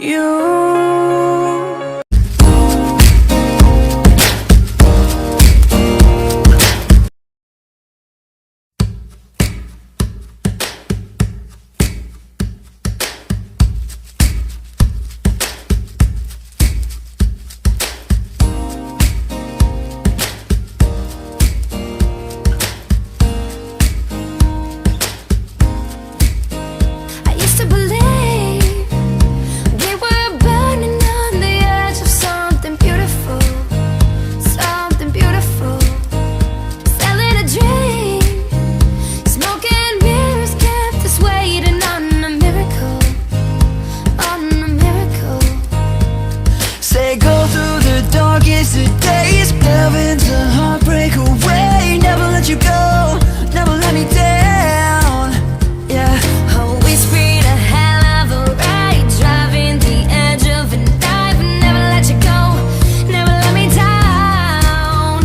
you. The days, heaven's a heartbreak away. Never let you go, never let me down. Yeah, oh, we sprayed a hell of a ride, driving the edge of a knife. Never let you go, never let me down.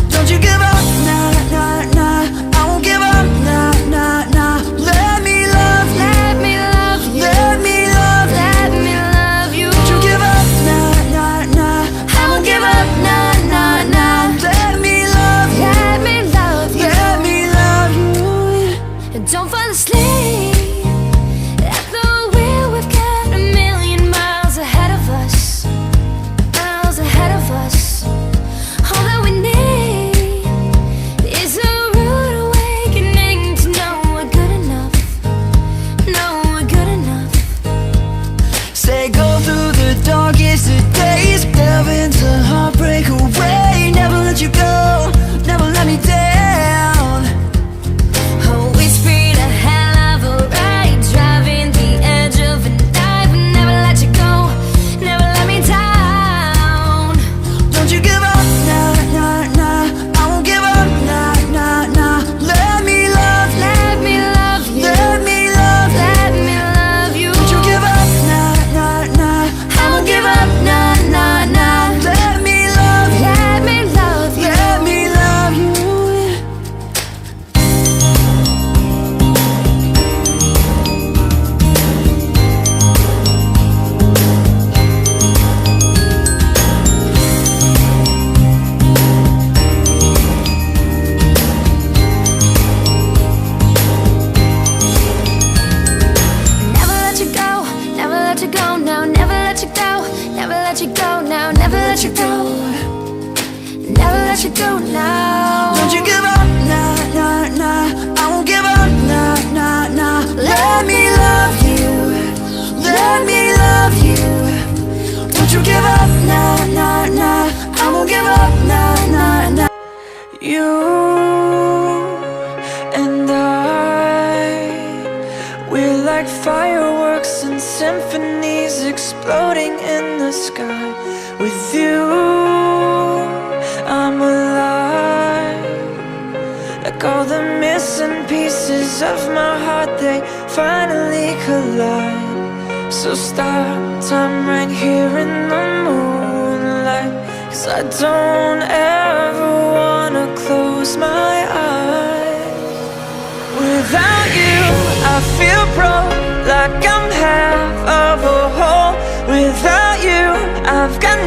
Don't you give up, nah, nah, nah. I won't give up, nah, nah, nah. Let me love you, let me love you, let me love you, let me love you. Don't you give up, nah, nah, nah. I won't give up, nah, nah, nah. Let me love you, let me love you, let me love you. And don't fall asleep at the wheel. We've got a million miles ahead of us, miles ahead of us. All that we need is a rude awakening to know we're good enough, know we're good enough. Say go through the darkest of days, heaven's a heartbreak away. Never let you go, never let me down. Oh, we sprayed a hell of a ride, driving the edge of a knife. Never let you go, never let me down. Don't you give up, nah, nah, nah. I won't give up, nah, nah, nah. Let me love you, let me love you, let me love you, let me love you. Don't you give up, nah, nah, nah. I won't give up, nah, nah, nah. Let me love you, let me love you, let me love you. Never let you go, never let you go now. Never let you go, never let you go now. Never let you go, never let you go now. Don't you give up, nah, nah, nah. I won't give up, nah, nah, nah. Let me love you, let me love you. Don't you give up, nah, nah, nah. I won't give up, nah, nah, nah. You and I, we're like fireworks and symphonies exploding in the sky. With you, I'm alive. Like all the missing pieces of my heart, they finally collide. So stop time right here in the moonlight, 'cause I don't ever wanna close my eyes. Without you, I feel broke, like I'm half of a whole. Without you, I've got